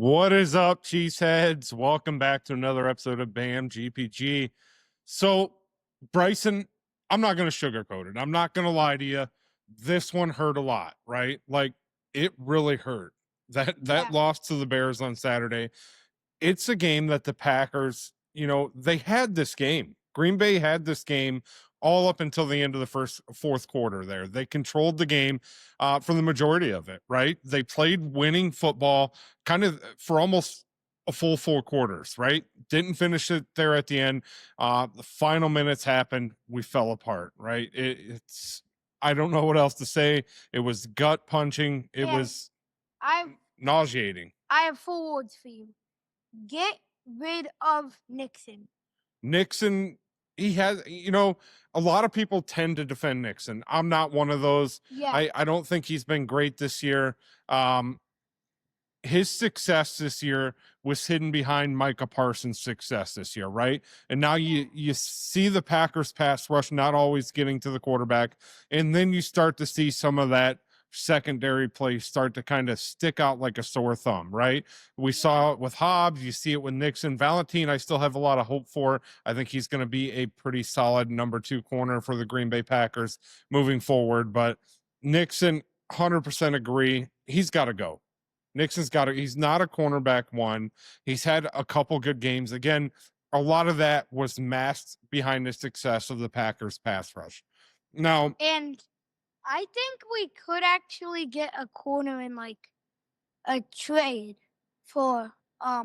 What is up, cheeseheads? Welcome back to another episode of BAM GPG. So, Bryson, I'm not going to sugarcoat it. I'm not going to lie to you. This one hurt a lot, right? Like, it really hurt. That loss to the Bears on Saturday. It's a game that the Packers, they had this game. Green Bay had this game all up until the end of the fourth quarter there. They controlled the game for the majority of it, right? They played winning football kind of for almost a full 4 quarters, right? Didn't finish it there at the end. The final minutes happened. We fell apart, right? It's I don't know what else to say. It was gut punching. It was nauseating. I have 4 words for you. Get rid of Nixon. Nixon, he has, a lot of people tend to defend Nixon. I'm not one of those. Yeah. I don't think he's been great this year. His success this year was hidden behind Micah Parsons' success this year, right? And now you see the Packers pass rush not always getting to the quarterback, and then you start to see some of that secondary play start to kind of stick out like a sore thumb, right? We saw it with Hobbs. You see it with Nixon. Valentine, I still have a lot of hope for. I think he's going to be a pretty solid number 2 corner for the Green Bay Packers moving forward. But Nixon, 100% agree. He's got to go. Nixon's got to, he's not a cornerback one. He's had a couple good games. Again, a lot of that was masked behind the success of the Packers pass rush. Now, and I think we could actually get a corner in like a trade for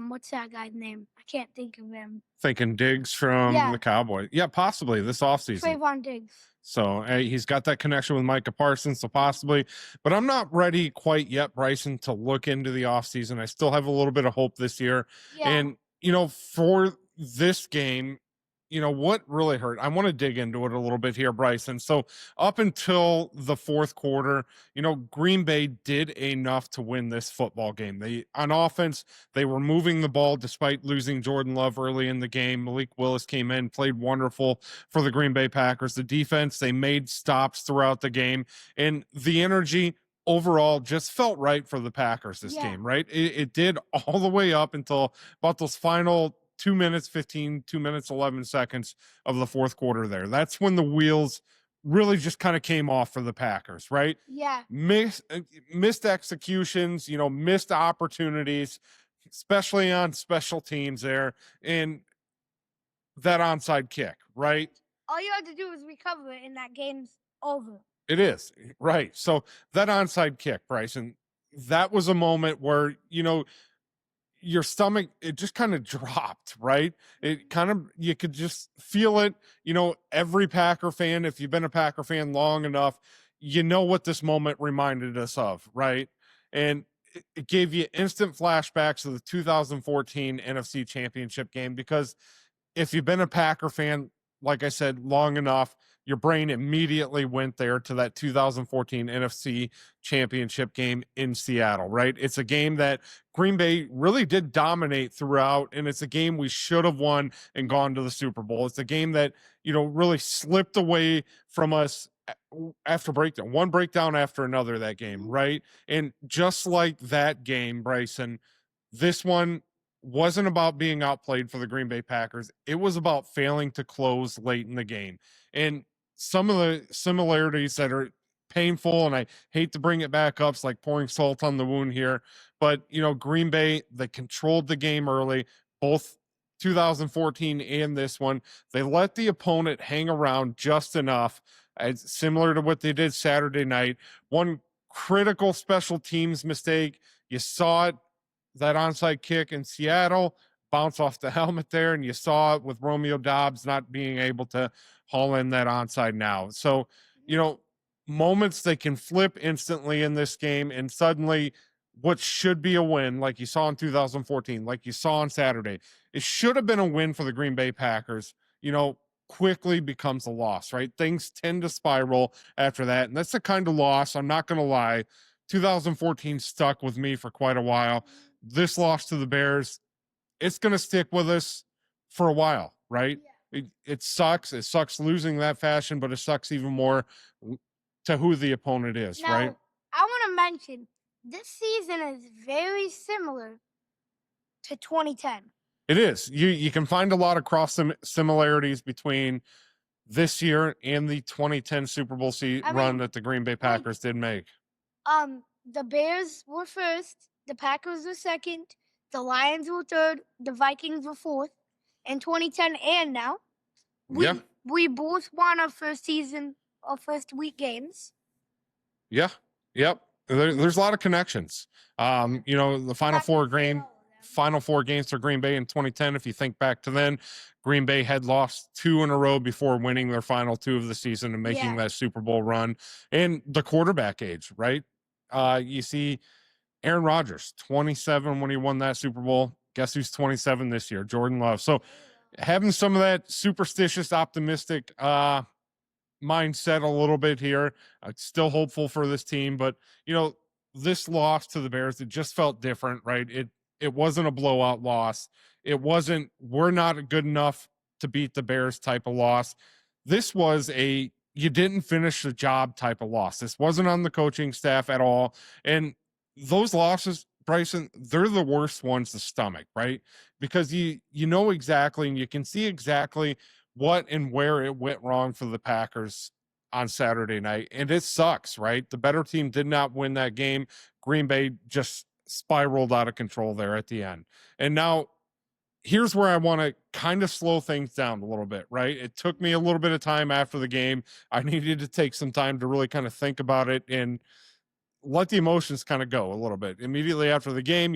what's that guy's name? I can't think of him. Thinking Diggs from the Cowboys. Yeah, possibly this offseason. Trayvon Diggs. So he's got that connection with Micah Parsons, so possibly. But I'm not ready quite yet, Bryson, to look into the offseason. I still have a little bit of hope this year. Yeah. And, for this game, what really hurt? I want to dig into it a little bit here, Bryson. So up until the fourth quarter, Green Bay did enough to win this football game. On offense, they were moving the ball despite losing Jordan Love early in the game. Malik Willis came in, played wonderful for the Green Bay Packers. The defense, they made stops throughout the game, and the energy overall just felt right for the Packers this game, right? It did all the way up until about those final 2 minutes 15, 2 minutes 11 seconds of the fourth quarter there. That's when the wheels really just kind of came off for the Packers, right? Yeah. Missed executions, missed opportunities, especially on special teams there, and that onside kick, right? All you had to do was recover it, and that game's over. It is, right. So that onside kick, Bryson, that was a moment where, your stomach, it just kind of dropped, right? It kind of, you could just feel it. Every Packer fan, if you've been a Packer fan long enough, what this moment reminded us of, right? And it gave you instant flashbacks to the 2014 NFC Championship game, because if you've been a Packer fan, like I said, long enough, your brain immediately went there to that 2014 NFC Championship game in Seattle, right? It's a game that Green Bay really did dominate throughout, and it's a game we should have won and gone to the Super Bowl. It's a game that, really slipped away from us after breakdown, one breakdown after another that game, right? And just like that game, Bryson, this one wasn't about being outplayed for the Green Bay Packers. It was about failing to close late in the game. And some of the similarities that are painful, and I hate to bring it back up, it's like pouring salt on the wound here, but Green Bay, they controlled the game early, both 2014 and this one. They let the opponent hang around just enough, similar to what they did Saturday night. One critical special teams mistake, you saw it, that onside kick in Seattle, bounce off the helmet there, and you saw it with Romeo Doubs not being able to haul in that onside now. So, moments they can flip instantly in this game, and suddenly what should be a win, like you saw in 2014, like you saw on Saturday, it should have been a win for the Green Bay Packers, quickly becomes a loss, right? Things tend to spiral after that, and that's the kind of loss, I'm not going to lie, 2014 stuck with me for quite a while. This loss to the Bears, it's going to stick with us for a while, right? Yeah. It sucks. It sucks losing that fashion, but it sucks even more to who the opponent is, now, right? I want to mention this season is very similar to 2010. It is. You can find a lot of similarities between this year and the 2010 Super Bowl run that the Green Bay Packers did make. The Bears were first, the Packers were second, the Lions were third, the Vikings were fourth. In 2010 and now, we both won our first week games. Yeah. Yep. There's a lot of connections. The final four games for Green Bay in 2010. If you think back to then, Green Bay had lost 2 in a row before winning their final 2 of the season and making that Super Bowl run. And the quarterback age, right? You see Aaron Rodgers, 27 when he won that Super Bowl. Guess who's 27 this year? Jordan Love. So having some of that superstitious, optimistic mindset a little bit here. Still hopeful for this team, but this loss to the Bears, it just felt different, right? It wasn't a blowout loss. It wasn't, we're not good enough to beat the Bears type of loss. This was you didn't finish the job type of loss. This wasn't on the coaching staff at all. And those losses, Bryson, they're the worst ones to stomach, right? Because you know exactly, and you can see exactly what and where it went wrong for the Packers on Saturday night. And it sucks, right? The better team did not win that game. Green Bay just spiraled out of control there at the end. And now here's where I want to kind of slow things down a little bit, right? It took me a little bit of time after the game. I needed to take some time to really kind of think about it and let the emotions kind of go a little bit. Immediately after the game,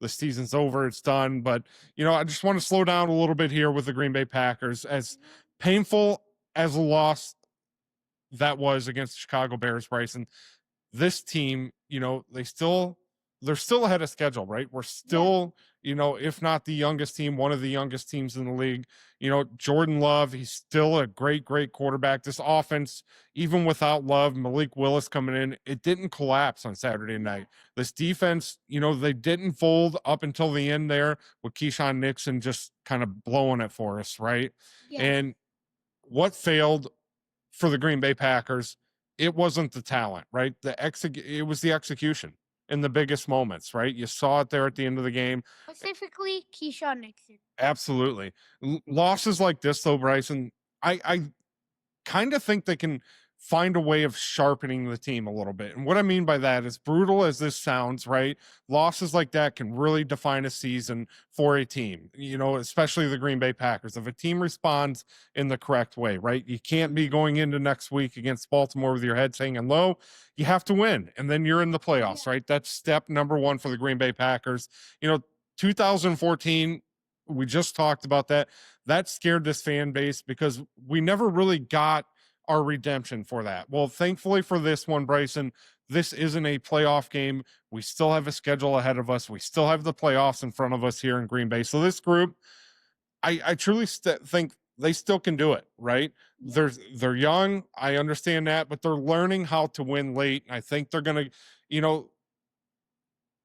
the season's over, it's done. But, I just want to slow down a little bit here with the Green Bay Packers. As painful as a loss that was against the Chicago Bears, Bryson, this team, they're still ahead of schedule, right? We're still, if not the youngest team, one of the youngest teams in the league. Jordan Love, he's still a great quarterback. This offense, even without Love, Malik Willis coming in, it didn't collapse on Saturday night. This defense, they didn't fold up until the end there with Keyshawn Nixon just kind of blowing it for us, right? Yeah. And what failed for the Green Bay Packers, it wasn't the talent, right? It was the execution in the biggest moments, right? You saw it there at the end of the game. Specifically, Keyshawn Nixon. Absolutely. Losses like this, though, Bryson, I kind of think they can find a way of sharpening the team a little bit. And what I mean by that is, brutal as this sounds, right? Losses like that can really define a season for a team, especially the Green Bay Packers. If a team responds in the correct way, right? You can't be going into next week against Baltimore with your head hanging low. You have to win, and then you're in the playoffs, right? That's step number 1 for the Green Bay Packers. 2014, we just talked about that. That scared this fan base because we never really got our redemption for that. Well, thankfully for this one, Bryson, this isn't a playoff game. We still have a schedule ahead of us. We still have the playoffs in front of us here in Green Bay. So this group, I truly think they still can do it, right? They're young. I understand that, but they're learning how to win late. I think they're going to,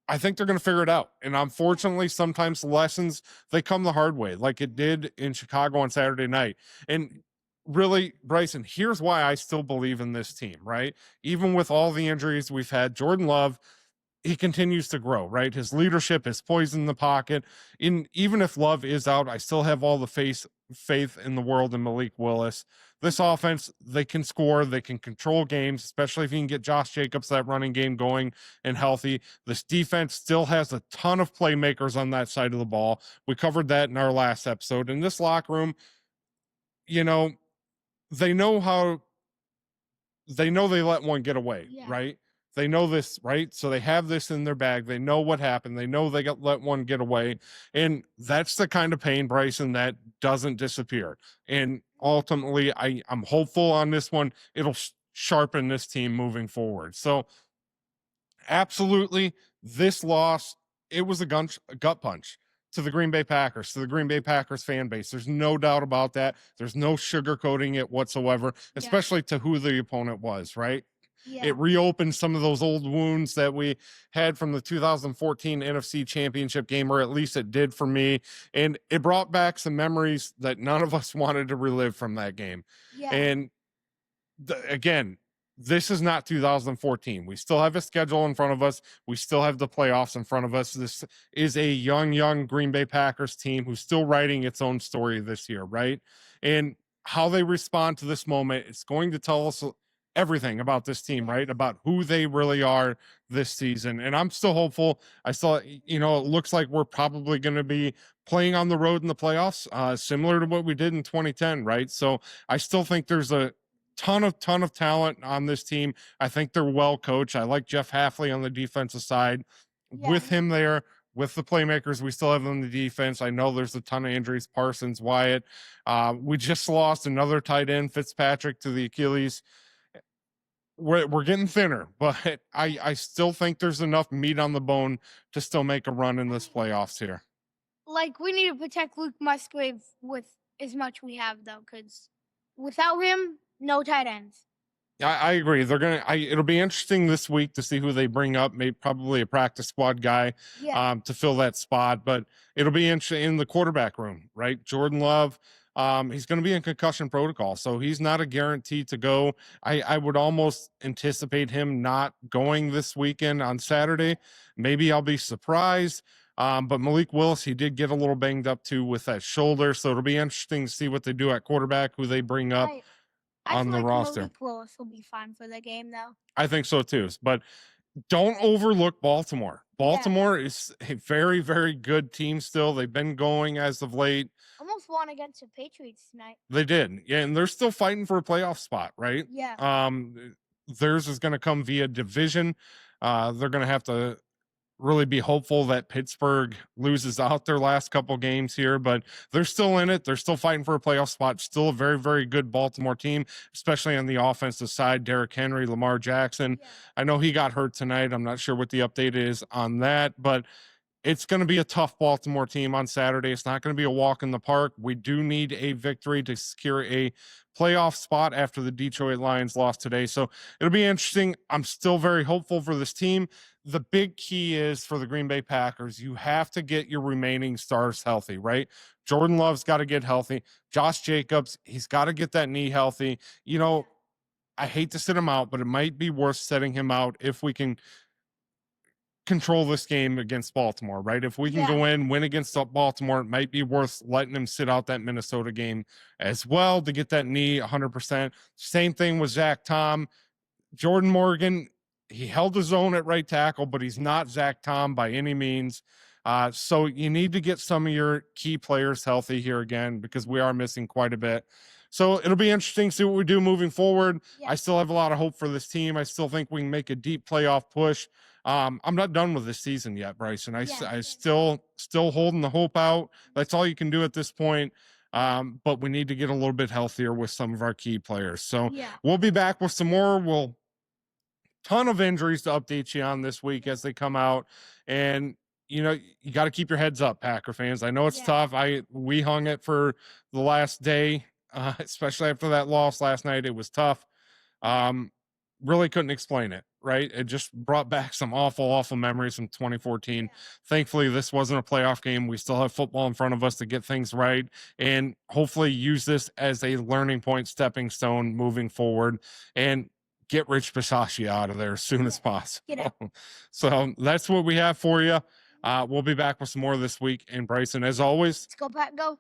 I think they're going to figure it out. And unfortunately, sometimes lessons, they come the hard way, like it did in Chicago on Saturday night. And really, Bryson, here's why I still believe in this team, right? Even with all the injuries we've had, Jordan Love, he continues to grow, right? His leadership, his poise in the pocket. Even if Love is out, I still have all the faith in the world in Malik Willis. This offense, they can score, they can control games, especially if you can get Josh Jacobs, that running game, going and healthy. This defense still has a ton of playmakers on that side of the ball. We covered that in our last episode. In this locker room, they know they let one get away, right? They know this, right? So they have this in their bag. They know what happened. They know they let one get away. And that's the kind of pain, Bryson, that doesn't disappear. And ultimately, I'm hopeful on this one. It'll sharpen this team moving forward. So absolutely, this loss, it was a gut punch to the Green Bay Packers, to the Green Bay Packers fan base. There's no doubt about that. There's no sugarcoating it whatsoever, especially to who the opponent was, right? Yeah. It reopened some of those old wounds that we had from the 2014 NFC Championship Game, or at least it did for me. And it brought back some memories that none of us wanted to relive from that game. Yeah. And again, this is not 2014. We still have a schedule in front of us. We still have the playoffs in front of us. This is a young Green Bay Packers team who's still writing its own story this year, right? And how they respond to this moment, it's going to tell us everything about this team, right? About who they really are this season. And I'm still hopeful. I still, it looks like we're probably going to be playing on the road in the playoffs, similar to what we did in 2010, right? So I still think there's a ton of talent on this team. I think they're well coached. I like Jeff Halfley on the defensive side. With him there, with the playmakers we still have on the defense. I know there's a ton of injuries. Parsons, Wyatt. We just lost another tight end, Fitzpatrick, to the Achilles. We're getting thinner, but I still think there's enough meat on the bone to still make a run in this playoffs here. Like, we need to protect Luke Musgrave with as much we have, though, because without him, no tight ends. I agree. It'll be interesting this week to see who they bring up. Maybe probably a practice squad guy to fill that spot. But it'll be interesting in the quarterback room, right? Jordan Love, he's going to be in concussion protocol, so he's not a guarantee to go. I would almost anticipate him not going this weekend on Saturday. Maybe I'll be surprised. But Malik Willis, he did get a little banged up too with that shoulder, so it'll be interesting to see what they do at quarterback, who they bring up on the roster. Malik Willis will be fine for the game, though. I think so too. But don't overlook Baltimore. Baltimore is a very, very good team still. They've been going as of late. Almost won against the Patriots tonight. They did. Yeah, and they're still fighting for a playoff spot, right? Yeah. Theirs is going to come via division. They're going to have to really be hopeful that Pittsburgh loses out their last couple games here, but they're still in it. They're still fighting for a playoff spot. Still a very, very good Baltimore team, especially on the offensive side. Derrick Henry, Lamar Jackson. Yeah. I know he got hurt tonight. I'm not sure what the update is on that, but it's going to be a tough Baltimore team on Saturday. It's not going to be a walk in the park. We do need a victory to secure a playoff spot after the Detroit Lions lost today. So it'll be interesting. I'm still very hopeful for this team. The big key is for the Green Bay Packers, you have to get your remaining stars healthy, right? Jordan Love's got to get healthy. Josh Jacobs, he's got to get that knee healthy. I hate to sit him out, but it might be worth setting him out if we can control this game against Baltimore, right? If we can go in, win against Baltimore, it might be worth letting him sit out that Minnesota game as well to get that knee 100%. Same thing with Zach Tom. Jordan Morgan, he held his own at right tackle, but he's not Zach Tom by any means. So you need to get some of your key players healthy here again, because we are missing quite a bit. So it'll be interesting to see what we do moving forward. I still have a lot of hope for this team. I still think we can make a deep playoff push. I'm not done with this season yet, Bryson. I still holding the hope out. That's all you can do at this point. But we need to get a little bit healthier with some of our key players. So we'll be back with some more. Ton of injuries to update you on this week as they come out. And, you got to keep your heads up, Packer fans. I know it's tough. We hung it for the last day, especially after that loss last night. It was tough. Really couldn't explain it, right? It just brought back some awful memories from 2014. Thankfully, this wasn't a playoff game. We still have football in front of us to get things right and hopefully use this as a learning point, stepping stone moving forward, and get Rich Bisaccia out of there as soon as possible. So that's what we have for you. We'll be back with some more this week. And Bryson, as always, let's go, Pat, go.